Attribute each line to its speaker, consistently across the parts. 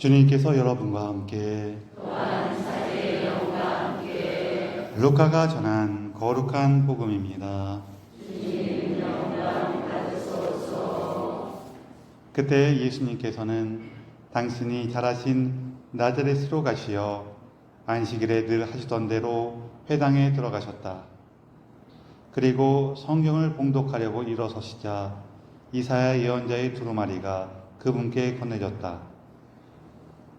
Speaker 1: 주님께서 여러분과 함께 루카가 전한 거룩한 복음입니다. 그때 예수님께서는 당신이 자라신 나자렛으로 가시어 안식일에 늘 하시던 대로 회당에 들어가셨다. 그리고 성경을 봉독하려고 일어서시자 이사야 예언자의 두루마리가 그분께 건네졌다.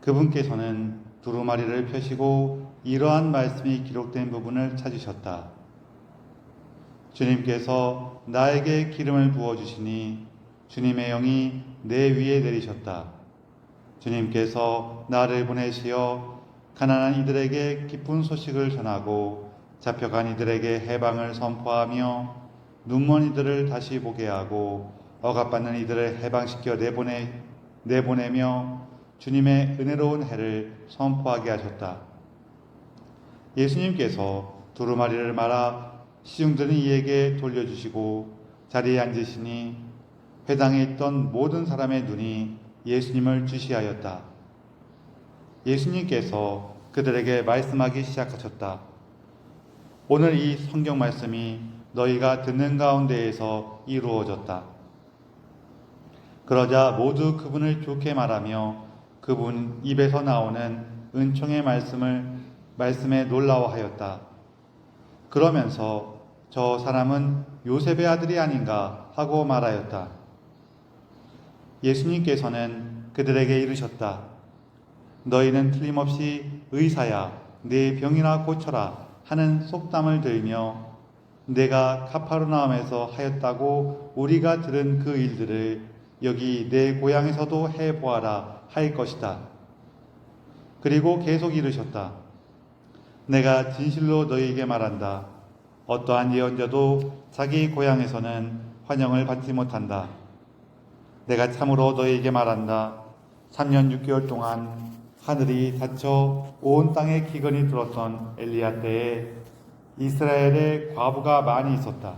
Speaker 1: 그분께서는 두루마리를 펴시고 이러한 말씀이 기록된 부분을 찾으셨다. 주님께서 나에게 기름을 부어주시니 주님의 영이 내 위에 내리셨다. 주님께서 나를 보내시어 가난한 이들에게 기쁜 소식을 전하고 잡혀간 이들에게 해방을 선포하며 눈먼 이들을 다시 보게 하고 억압받는 이들을 해방시켜 내보내며 주님의 은혜로운 해를 선포하게 하셨다. 예수님께서 두루마리를 말아 시중들은 이에게 돌려주시고 자리에 앉으시니 회당에 있던 모든 사람의 눈이 예수님을 주시하였다. 예수님께서 그들에게 말씀하기 시작하셨다. 오늘 이 성경 말씀이 너희가 듣는 가운데에서 이루어졌다. 그러자 모두 그분을 좋게 말하며 그분 입에서 나오는 은총의 말씀에 놀라워하였다. 그러면서 저 사람은 요셉의 아들이 아닌가 하고 말하였다. 예수님께서는 그들에게 이르셨다. 너희는 틀림없이 의사야 내 병이나 고쳐라 하는 속담을 들으며 내가 가파르나움에서 하였다고 우리가 들은 그 일들을 여기 내 고향에서도 해보아라 할 것이다. 그리고 계속 이르셨다. 내가 진실로 너희에게 말한다. 어떠한 예언자도 자기 고향에서는 환영을 받지 못한다. 내가 참으로 너희에게 말한다. 3년 6개월 동안 하늘이 닫혀 온 땅에 기근이 들었던 엘리야 때에 이스라엘에 과부가 많이 있었다.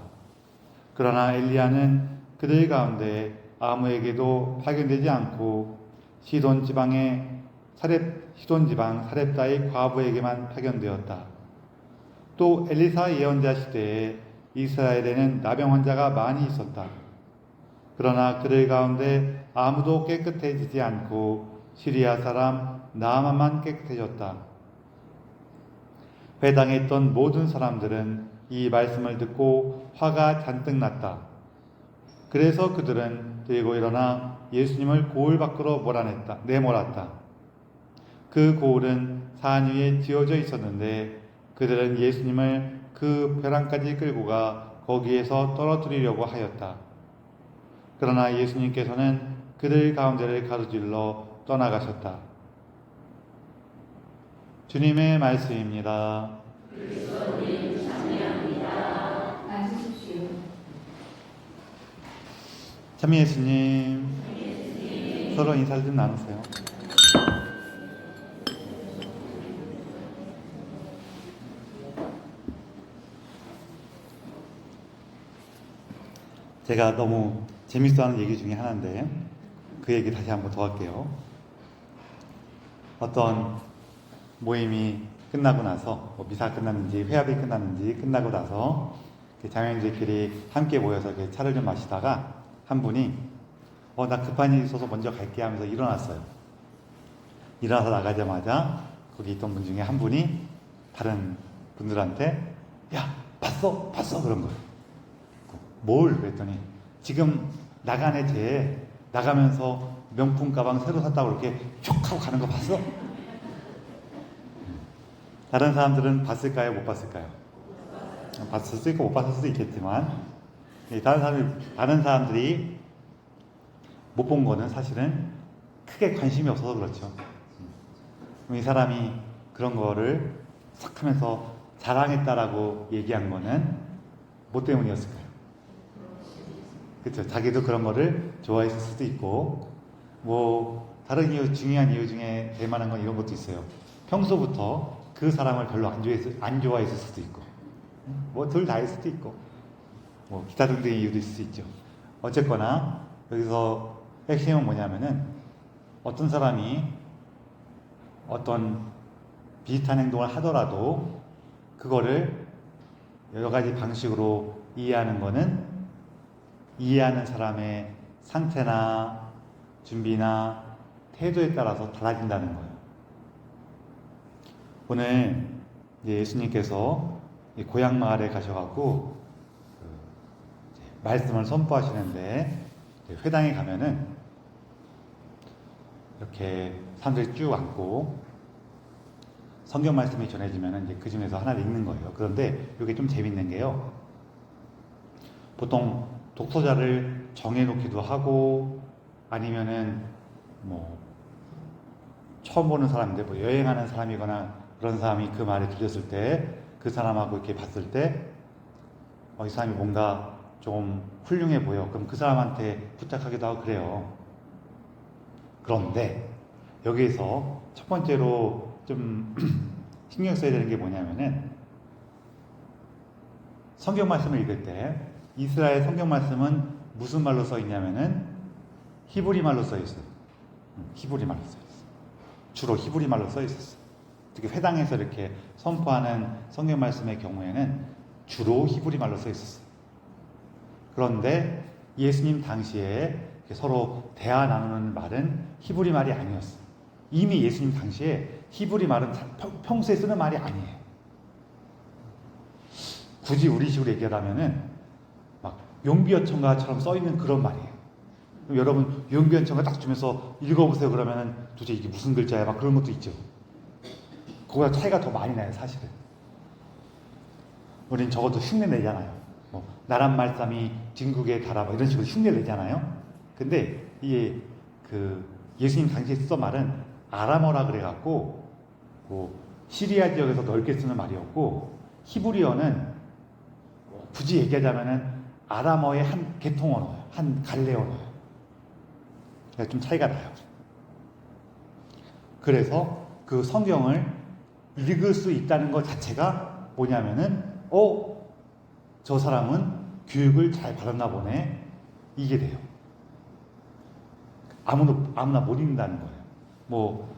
Speaker 1: 그러나 엘리야는 그들 가운데 아무에게도 파견되지 않고 시돈 지방 사렙다의 과부에게만 파견되었다. 또 엘리사 예언자 시대에 이스라엘에는 나병 환자가 많이 있었다. 그러나 그들 가운데 아무도 깨끗해지지 않고 시리아 사람 나아만만 깨끗해졌다. 회당에 있던 모든 사람들은 이 말씀을 듣고 화가 잔뜩 났다. 그래서 그들은 들고 일어나 예수님을 고을 밖으로 내몰았다. 그 고을은 산 위에 지어져 있었는데 그들은 예수님을 그 벼랑까지 끌고 가 거기에서 떨어뜨리려고 하였다. 그러나 예수님께서는 그들 가운데를 가로질러 떠나가셨다. 주님의 말씀입니다.
Speaker 2: 그리스도님 찬미합니다. 앉으십시오.
Speaker 1: 참미 예수님, 서로 인사를 좀 나누세요. 제가 너무 재밌어하는 얘기 중에 하나인데 그 얘기 다시 한번 더 할게요. 어떤 모임이 끝나고 나서 미사 끝났는지 회합이 끝났는지 끝나고 나서 자매님들끼리 함께 모여서 차를 좀 마시다가 한 분이 나 급한 일이 있어서 먼저 갈게 하면서 일어났어요. 일어나서 나가자마자 거기 있던 분 중에 한 분이 다른 분들한테 야 봤어 그런 거예요. 뭘 그랬더니 지금 나가네 쟤 나가면서 명품 가방 새로 샀다고 이렇게 쭉 하고 가는 거 봤어? 다른 사람들은 봤을까요? 못 봤을까요? 봤을 수도 있고 못 봤을 수도 있겠지만 다른 사람들이 못 본 거는 사실은 크게 관심이 없어서 그렇죠. 이 사람이 그런 거를 싹 하면서 자랑했다라고 얘기한 거는 뭐 때문이었을까요? 그렇죠. 자기도 그런 거를 좋아했을 수도 있고 다른 중요한 이유 중에 될 만한 건 이런 것도 있어요. 평소부터 그 사람을 별로 안 좋아했을 수도 있고 둘 다일 수도 있고 기타 등등의 이유도 있을 수 있죠. 어쨌거나 여기서 핵심은 뭐냐면은 어떤 사람이 어떤 비슷한 행동을 하더라도 그거를 여러 가지 방식으로 이해하는 거는 이해하는 사람의 상태나 준비나 태도에 따라서 달라진다는 거예요. 오늘 예수님께서 고향 마을에 가셔갖고 말씀을 선포하시는데 회당에 가면은 이렇게 사람들이 쭉 앉고 성경 말씀이 전해지면은 이제 그 중에서 하나를 읽는 거예요. 그런데 이게 좀 재밌는 게요. 보통 독서자를 정해놓기도 하고 아니면은 뭐 처음 보는 사람인데 뭐 여행하는 사람이거나 그런 사람이 그 말을 들렸을 때 그 사람하고 이렇게 봤을 때 이 사람이 뭔가 좀 훌륭해 보여. 그럼 그 사람한테 부탁하기도 하고 그래요. 그런데 여기에서 첫 번째로 좀 신경 써야 되는 게 뭐냐면은 성경 말씀을 읽을 때 이스라엘 성경 말씀은 무슨 말로 써 있냐면은 히브리 말로 써 있어요. 히브리 말로 써 있어요. 주로 히브리 말로 써 있었어요. 특히 회당에서 이렇게 선포하는 성경 말씀의 경우에는 주로 히브리 말로 써 있었어요. 그런데 예수님 당시에 서로 대화 나누는 말은 히브리 말이 아니었어요. 이미 예수님 당시에 히브리 말은 평소에 쓰는 말이 아니에요. 굳이 우리식으로 얘기하자면은 막 용비어천가처럼 써 있는 그런 말이에요. 그럼 여러분 용비어천가 딱 주면서 읽어보세요 그러면은 도대체 이게 무슨 글자야 막 그런 것도 있죠. 그거랑 차이가 더 많이 나요 사실은. 우린 적어도 흉내 내잖아요. 뭐 나란 말씀이 진국에 달아 이런 식으로 흉내 내잖아요. 근데 이게 그 예수님 당시에 쓰던 말은 아람어라 그래갖고 뭐 시리아 지역에서 넓게 쓰는 말이었고 히브리어는 굳이 얘기하자면은 아람어의 한 계통 언어예요. 한 갈래 언어예요. 그러니까 좀 차이가 나요. 그래서 그 성경을 읽을 수 있다는 것 자체가 뭐냐면은 저 사람은 교육을 잘 받았나 보네. 이게 돼요. 아무나 못 읽는다는 거예요.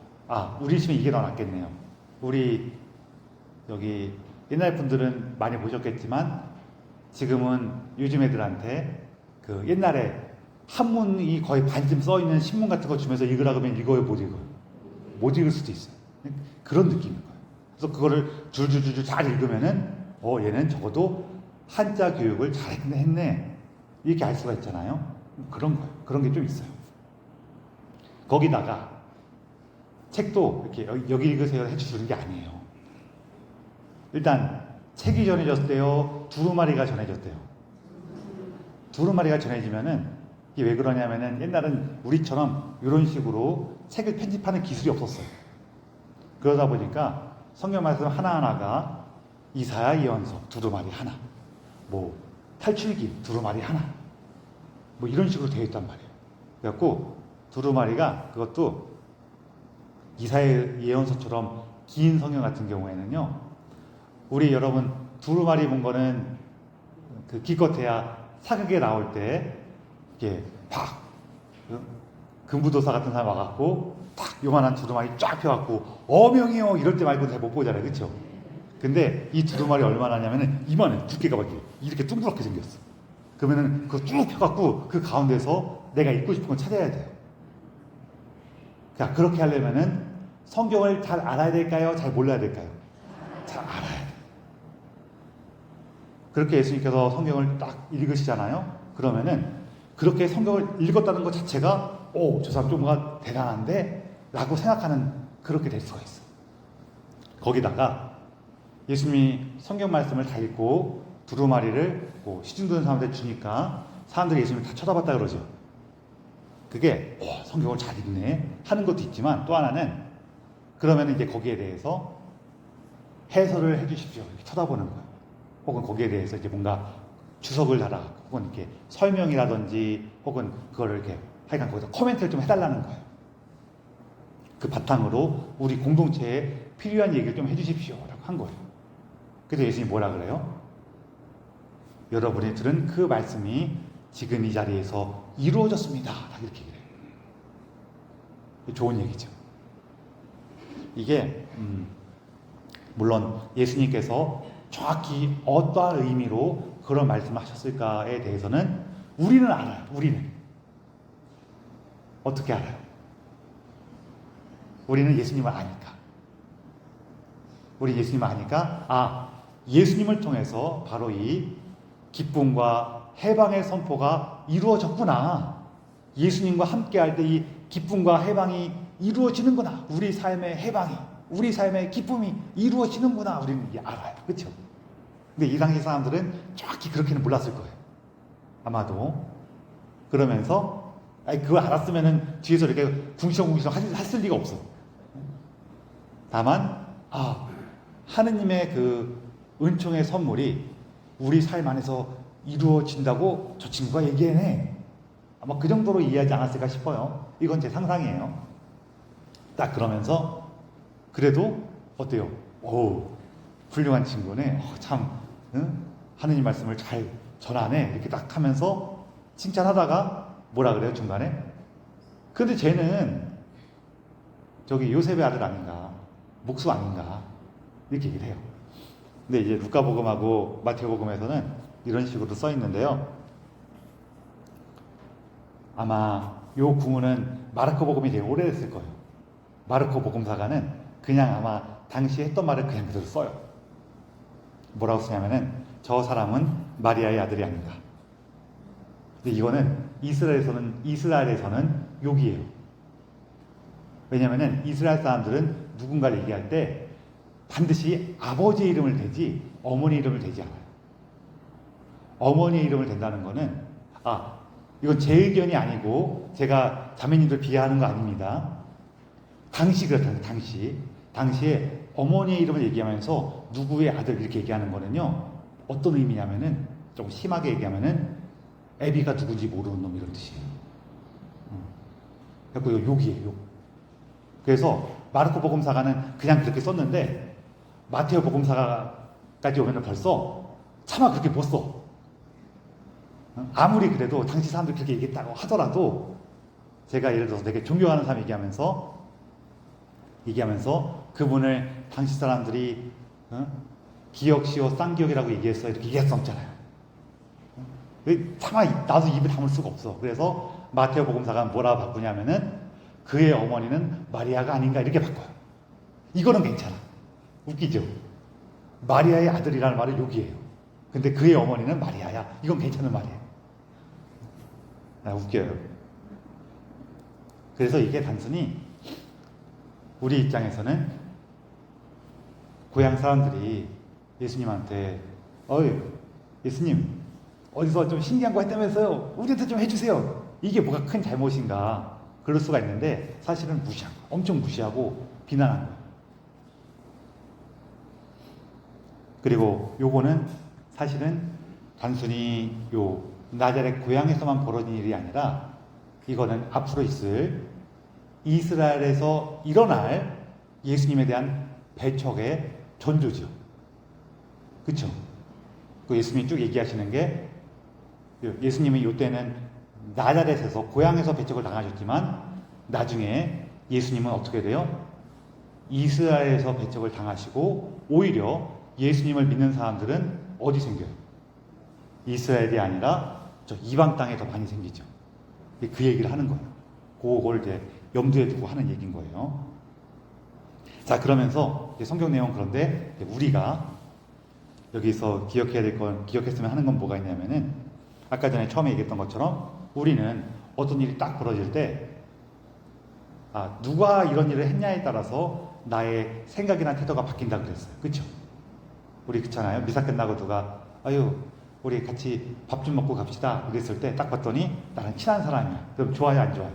Speaker 1: 우리 집에 이게 더 낫겠네요. 우리 여기 옛날 분들은 많이 보셨겠지만 지금은 요즘 애들한테 그 옛날에 한문이 거의 반쯤 써 있는 신문 같은 거 주면서 읽으라 그러면 읽어요, 못 읽어요? 못 읽을 수도 있어요. 그런 느낌인 거예요. 그래서 그거를 줄줄줄줄 잘 읽으면은 얘는 적어도 한자 교육을 잘 했네 이렇게 알 수가 있잖아요. 그런 거예요. 그런 게 좀 있어요. 거기다가 책도 이렇게 여기 읽으세요 해주시는 게 아니에요. 일단 책이 전해졌대요. 두루마리가 전해졌대요. 두루마리가 전해지면은 이게 왜 그러냐면은 옛날은 우리처럼 이런 식으로 책을 편집하는 기술이 없었어요. 그러다 보니까 성경 말씀 하나하나가 이사야 예언서 두루마리 하나, 뭐 탈출기 두루마리 하나, 뭐 이런 식으로 되어 있단 말이에요. 그래갖고 두루마리가 그것도 이사야 예언서처럼 긴 성경 같은 경우에는요, 우리 여러분 두루마리 본 거는 그 기껏해야 사극에 나올 때 이렇게 팍 금부도사 같은 사람 와갖고 딱 요만한 두루마리 쫙 펴갖고 어명이요 이럴 때 말고 잘 못 보잖아요, 그렇죠? 근데 이 두루마리 얼마나 하냐면은 이만해, 두께가 막 이렇게 둥그렇게 생겼어. 그러면은 그거 쭉 펴갖고 그 가운데서 내가 읽고 싶은 걸 찾아야 돼요. 자, 그렇게 하려면은 성경을 잘 알아야 될까요? 잘 몰라야 될까요? 잘 알아야 돼요. 그렇게 예수님께서 성경을 딱 읽으시잖아요. 그러면은 그렇게 성경을 읽었다는 것 자체가 저 사람 좀 뭔가 대단한데 라고 생각하는 그렇게 될 수가 있어요. 거기다가 예수님이 성경 말씀을 다 읽고 두루마리를 시중드는 사람한테 주니까 사람들이 예수님을 다 쳐다봤다 그러죠. 그게 성경을 잘 읽네 하는 것도 있지만 또 하나는 그러면 이제 거기에 대해서 해설을 해주십시오 이렇게 쳐다보는 거예요. 혹은 거기에 대해서 이제 뭔가 주석을 달아 혹은 이렇게 설명이라든지 혹은 그거를 이렇게 하여간 거기서 코멘트를 좀 해달라는 거예요. 그 바탕으로 우리 공동체에 필요한 얘기를 좀 해주십시오 라고 한 거예요. 그래서 예수님이 뭐라 그래요? 여러분이 들은 그 말씀이 지금 이 자리에서 이루어졌습니다. 이렇게 얘기해요. 좋은 얘기죠. 이게 물론 예수님께서 정확히 어떠한 의미로 그런 말씀을 하셨을까에 대해서는 우리는 알아요. 우리는 어떻게 알아요? 우리는 예수님을 아니까. 우리 예수님을 아니까 예수님을 통해서 바로 이 기쁨과 해방의 선포가 이루어졌구나. 예수님과 함께할 때 이 기쁨과 해방이 이루어지는구나. 우리 삶의 해방이, 우리 삶의 기쁨이 이루어지는구나. 우리는 이게 알아요. 그렇죠? 근데 이 당시 사람들은 정확히 그렇게는 몰랐을 거예요. 아마도. 그러면서 그걸 알았으면은 뒤에서 이렇게 궁시렁궁시렁 했을 리가 없어. 다만 하느님의 그 은총의 선물이 우리 삶 안에서 이루어진다고 저 친구가 얘기해. 아마 그 정도로 이해하지 않았을까 싶어요. 이건 제 상상이에요. 딱 그러면서 그래도 어때요? 오, 훌륭한 친구네. 참 하느님 말씀을 잘 전하네. 이렇게 딱 하면서 칭찬하다가 뭐라 그래요 중간에? 근데 쟤는 저기 요셉의 아들 아닌가, 목수 아닌가 이렇게 얘기를 해요. 근데 이제 루카복음하고 마태복음에서는 이런 식으로 써 있는데요. 아마 요 구문은 마르코복음이 되게 오래됐을 거예요. 마르코복음사가는 그냥 아마 당시 했던 말을 그냥 그대로 써요. 뭐라고 쓰냐면은 저 사람은 마리아의 아들이 아닌가. 근데 이거는 이스라엘에서는 욕이에요. 왜냐면은 이스라엘 사람들은 누군가를 얘기할 때 반드시 아버지의 이름을 대지 어머니 이름을 대지 않아요. 어머니의 이름을 댄다는 거는 이건 제 의견이 아니고 제가 자매님들 비하하는 거 아닙니다. 당시 그렇다는 당시에 어머니의 이름을 얘기하면서 누구의 아들 이렇게 얘기하는 거는요 어떤 의미냐면은 좀 심하게 얘기하면은 애비가 누군지 모르는 놈 이런 뜻이에요. 그래서 이거 욕이에요. 욕. 그래서 마르코 복음사가는 그냥 그렇게 썼는데 마테오 복음사가까지 오면은 벌써 차마 그렇게 못 써. 아무리 그래도 당시 사람들이 그렇게 얘기했다고 하더라도 제가 예를 들어서 되게 존경하는 사람 얘기하면서 그분을 당시 사람들이 기억시오 쌍기억이라고 얘기했어 이렇게 얘기할 수 없잖아요. 차마 나도 입에 담을 수가 없어. 그래서 마테오 복음사가 뭐라 바꾸냐면은 그의 어머니는 마리아가 아닌가 이렇게 바꿔요. 이거는 괜찮아. 웃기죠? 마리아의 아들이라는 말은 욕이에요. 근데 그의 어머니는 마리아야. 이건 괜찮은 말이에요. 웃겨요. 그래서 이게 단순히 우리 입장에서는 고향 사람들이 예수님한테 예수님 어디서 좀 신기한 거 했다면서요. 우리한테 좀 해주세요. 이게 뭐가 큰 잘못인가 그럴 수가 있는데 사실은 엄청 무시하고 비난한 거예요. 그리고 요거는 사실은 단순히 요 나자렛 고향에서만 벌어진 일이 아니라 이거는 앞으로 있을 이스라엘에서 일어날 예수님에 대한 배척의 전조죠. 그렇죠? 그 예수님이 쭉 얘기하시는 게 예수님이 이때는 나자렛에서 고향에서 배척을 당하셨지만 나중에 예수님은 어떻게 돼요? 이스라엘에서 배척을 당하시고 오히려 예수님을 믿는 사람들은 어디 생겨요? 이스라엘이 아니라 저 이방 땅에 더 많이 생기죠. 그 얘기를 하는 거예요. 그걸 이제 염두에 두고 하는 얘기인 거예요. 자, 그러면서 성경 내용 그런데 우리가 여기서 기억해야 될 건, 기억했으면 하는 건 뭐가 있냐면은 아까 전에 처음에 얘기했던 것처럼 우리는 어떤 일이 딱 벌어질 때 누가 이런 일을 했냐에 따라서 나의 생각이나 태도가 바뀐다 그랬어요. 그렇죠? 우리 그렇잖아요. 미사 끝나고 누가 우리 같이 밥 좀 먹고 갑시다 이랬을 때 딱 봤더니 나랑 친한 사람이야. 그럼 좋아요 안 좋아요?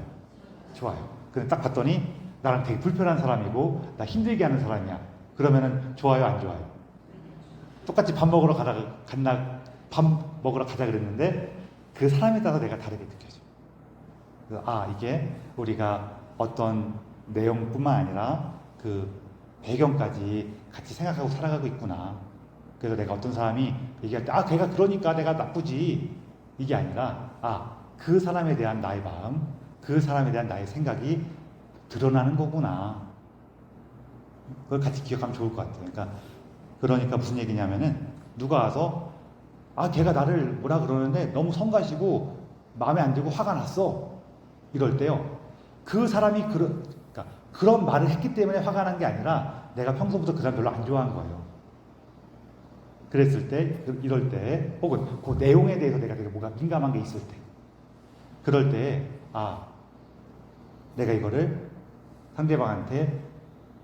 Speaker 1: 좋아요. 근데 딱 봤더니 나랑 되게 불편한 사람이고 나 힘들게 하는 사람이야. 그러면은 좋아요 안 좋아요? 똑같이 밥 먹으러 가자 그랬는데 그 사람에 따라 내가 다르게 느껴져. 그래서 이게 우리가 어떤 내용뿐만 아니라 그 배경까지 같이 생각하고 살아가고 있구나. 그래서 내가 어떤 사람이 얘기할 때 걔가 그러니까 내가 나쁘지 이게 아니라 그 사람에 대한 나의 마음, 그 사람에 대한 나의 생각이 드러나는 거구나. 그걸 같이 기억하면 좋을 것 같아요. 그러니까 무슨 얘기냐면은 누가 와서 걔가 나를 뭐라 그러는데 너무 성가시고 마음에 안 들고 화가 났어. 이럴 때요. 그 사람이 그러니까 그런 말을 했기 때문에 화가 난 게 아니라 내가 평소부터 그 사람 별로 안 좋아한 거예요. 그랬을 때, 이럴 때, 혹은 그 내용에 대해서 내가 되게 뭐가 민감한 게 있을 때, 그럴 때, 내가 이거를 상대방한테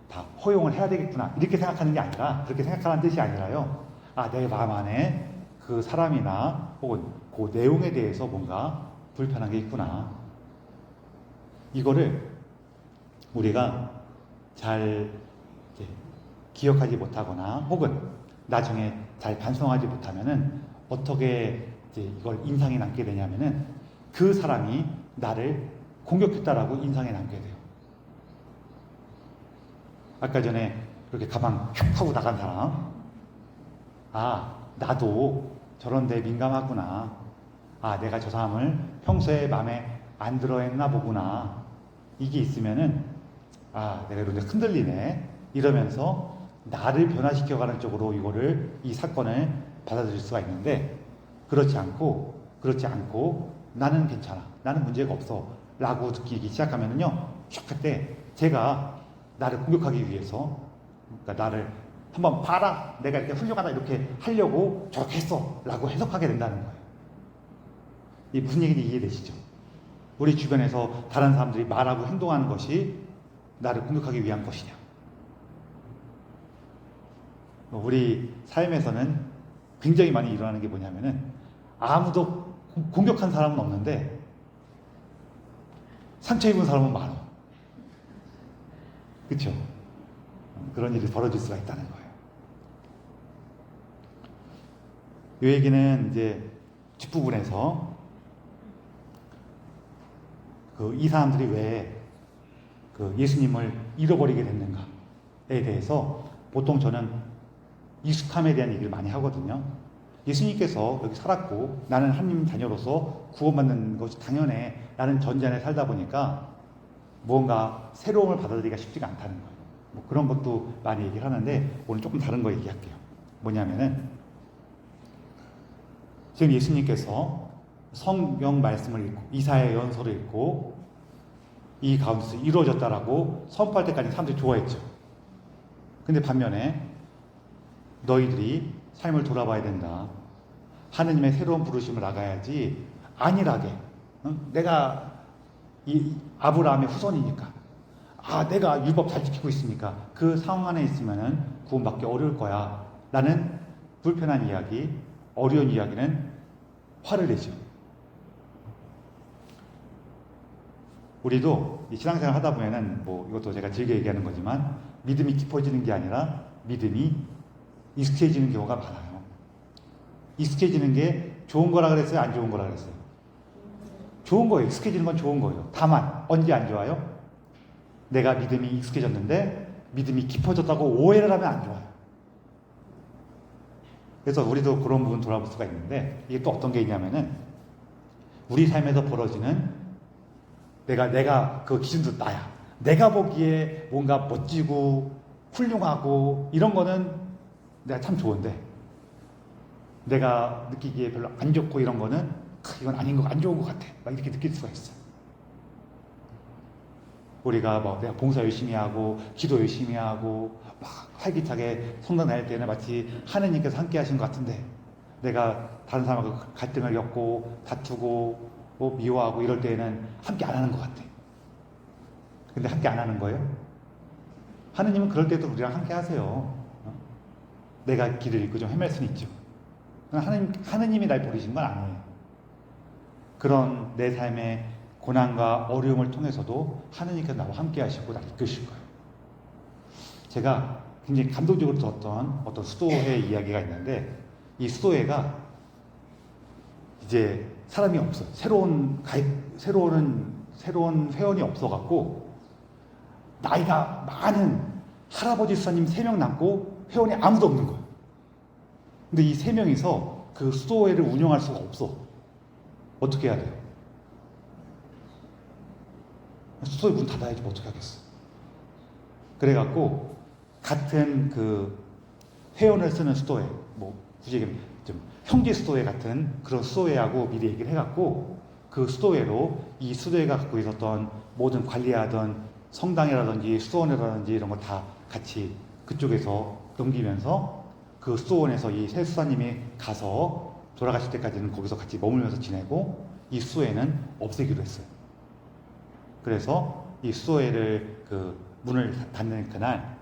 Speaker 1: 다 허용을 해야 되겠구나. 이렇게 생각하는 게 아니라, 그렇게 생각하는 뜻이 아니라요. 내 마음 안에 그 사람이나 혹은 그 내용에 대해서 뭔가 불편한 게 있구나. 이거를 우리가 잘 기억하지 못하거나 혹은 나중에 잘 반성하지 못하면은 어떻게 이걸 인상에 남게 되냐면은 그 사람이 나를 공격했다라고 인상에 남게 돼요. 아까 전에 그렇게 가방 휙 하고 나간 사람, 나도 저런데 민감하구나. 내가 저 사람을 평소에 마음에 안 들어 했나 보구나. 이게 있으면은 내가 이런데 흔들리네. 이러면서 나를 변화시켜가는 쪽으로 이 사건을 받아들일 수가 있는데, 그렇지 않고 나는 괜찮아, 나는 문제가 없어 라고 느끼기 시작하면은요, 그때 제가 나를 공격하기 위해서, 그러니까 나를 한번 봐라, 내가 이렇게 훌륭하다 이렇게 하려고 저렇게 했어 라고 해석하게 된다는 거예요. 이 무슨 얘기인지 이해되시죠? 우리 주변에서 다른 사람들이 말하고 행동하는 것이 나를 공격하기 위한 것이냐. 우리 삶에서는 굉장히 많이 일어나는 게 뭐냐면은 아무도 공격한 사람은 없는데 상처 입은 사람은 많아. 그렇죠? 그런 일이 벌어질 수가 있다는 거예요. 이 얘기는 이제 뒷부분에서 이 사람들이 왜 예수님을 잃어버리게 됐는가에 대해서 보통 저는 익숙함에 대한 얘기를 많이 하거든요. 예수님께서 여기 살았고 나는 하나님 자녀로서 구원받는 것이 당연해 라는 전제 안에 살다 보니까 무언가 새로움을 받아들이기가 쉽지가 않다는 거예요. 그런 것도 많이 얘기를 하는데 오늘 조금 다른 거 얘기할게요. 뭐냐면은 지금 예수님께서 성경 말씀을 읽고 이사야 연서를 읽고 이 가운데서 이루어졌다라고 선포할 때까지 사람들이 좋아했죠. 근데 반면에 너희들이 삶을 돌아봐야 된다. 하느님의 새로운 부르심을 나가야지 안일하게 내가 이 아브라함의 후손이니까 내가 율법 잘 지키고 있으니까 그 상황 안에 있으면은 구원받기 어려울 거야 라는 불편한 이야기, 어려운 이야기는 화를 내죠. 우리도 이 신앙생활 하다 보면은 이것도 제가 즐겨 얘기하는 거지만 믿음이 깊어지는 게 아니라 믿음이 익숙해지는 경우가 많아요. 익숙해지는 게 좋은 거라 그랬어요? 안 좋은 거라 그랬어요? 좋은 거예요. 익숙해지는 건 좋은 거예요. 다만 언제 안 좋아요? 내가 믿음이 익숙해졌는데 믿음이 깊어졌다고 오해를 하면 안 좋아요. 그래서 우리도 그런 부분 돌아볼 수가 있는데 이게 또 어떤 게 있냐면은 우리 삶에서 벌어지는 내가 그 기준도 나야. 내가 보기에 뭔가 멋지고 훌륭하고 이런 거는 내가 참 좋은데 내가 느끼기에 별로 안 좋고 이런 거는 이건 아닌 거 안 좋은 것 같아. 막 이렇게 느낄 수가 있어. 우리가 내가 봉사 열심히 하고 기도 열심히 하고 막 활기차게 성당 다닐 때는 마치 하느님께서 함께 하신 것 같은데 내가 다른 사람하고 갈등을 겪고 다투고 미워하고 이럴 때에는 함께 안 하는 것 같아. 근데 함께 안 하는 거예요? 하느님은 그럴 때도 우리랑 함께 하세요. 내가 길을 잃고 좀 헤맬 수는 있죠. 하느님이 날 버리신 건 아니에요. 그런 내 삶의 고난과 어려움을 통해서도 하느님께서 나와 함께 하시고 나를 이끄실 거예요. 제가 굉장히 감동적으로 들었던 어떤 수도회 이야기가 있는데 이 수도회가 이제 사람이 없어요. 새로운 회원이 없어갖고 나이가 많은 할아버지 수사님 3명 남고 회원이 아무도 없는 거예요. 근데 이 3명이서 그 수도회를 운영할 수가 없어. 어떻게 해야 돼요? 수도회 문 닫아야지 뭐 어떻게 하겠어. 그래갖고 같은 그 회원을 쓰는 수도회, 뭐 굳이 얘기하면 좀 형제 수도회 같은 그런 수도회하고 미리 얘기를 해갖고 그 수도회로 이 수도회가 갖고 있었던 모든 관리하던 성당이라든지 수도원이라든지 이런 거 다 같이 그쪽에서 넘기면서 그 수도원에서 이 세수사님이 가서 돌아가실 때까지는 거기서 같이 머물면서 지내고 이 수도회는 없애기로 했어요. 그래서 이 수도회를 그 문을 닫는 그날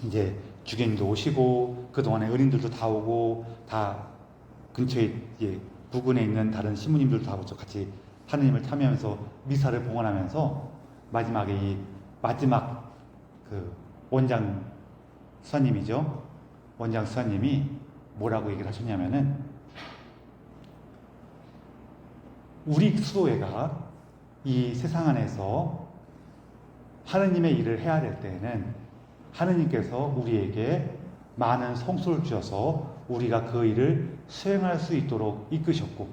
Speaker 1: 이제 주교님도 오시고 그동안에 은인들도 다 오고 다 근처에 이제 부근에 있는 다른 신부님들도 다 오죠. 같이 하느님을 참여하면서 미사를 봉헌하면서 마지막에 이 마지막 그 원장 수사님이죠. 원장 수사님이 뭐라고 얘기를 하셨냐면은 우리 수도회가 이 세상 안에서 하느님의 일을 해야 될 때에는 하느님께서 우리에게 많은 성소를 주셔서 우리가 그 일을 수행할 수 있도록 이끄셨고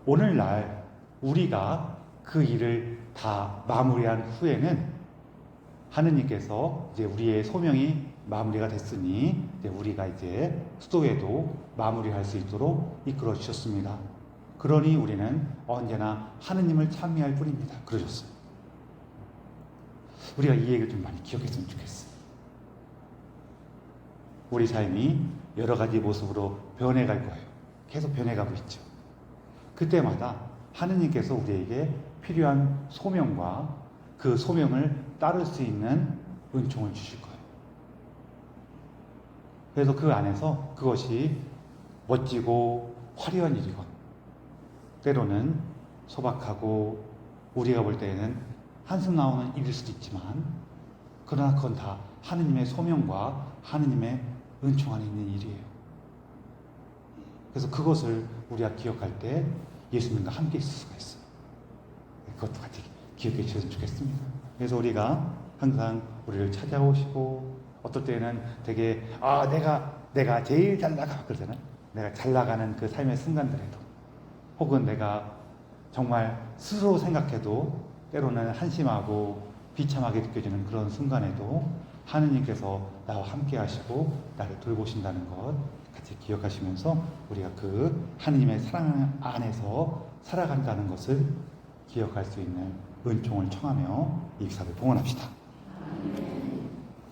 Speaker 1: 오늘날 우리가 그 일을 다 마무리한 후에는 하느님께서 이제 우리의 소명이 마무리가 됐으니 이제 우리가 이제 수도회도 마무리할 수 있도록 이끌어 주셨습니다. 그러니 우리는 언제나 하느님을 찬미할 뿐입니다. 그러셨어요. 우리가 이 얘기를 좀 많이 기억했으면 좋겠어요. 우리 삶이 여러 가지 모습으로 변해갈 거예요. 계속 변해가고 있죠. 그때마다 하느님께서 우리에게 필요한 소명과 그 소명을 따를 수 있는 은총을 주실 거예요. 그래서 그 안에서 그것이 멋지고 화려한 일이건 때로는 소박하고 우리가 볼 때에는 한숨 나오는 일일 수도 있지만 그러나 그건 다 하느님의 소명과 하느님의 은총 안에 있는 일이에요. 그래서 그것을 우리가 기억할 때 예수님과 함께 있을 수가 있어요. 그것도 같이 기억해 주셨으면 좋겠습니다. 그래서 우리가 항상 우리를 찾아오시고 어떨 때는 되게 내가 제일 잘 나가 그러잖아요. 내가 잘 나가는 그 삶의 순간들에도 혹은 내가 정말 스스로 생각해도 때로는 한심하고 비참하게 느껴지는 그런 순간에도 하느님께서 나와 함께 하시고 나를 돌보신다는 것 같이 기억하시면서 우리가 그 하느님의 사랑 안에서 살아간다는 것을 기억할 수 있는 은총을 청하며 이 기사를 봉헌합시다.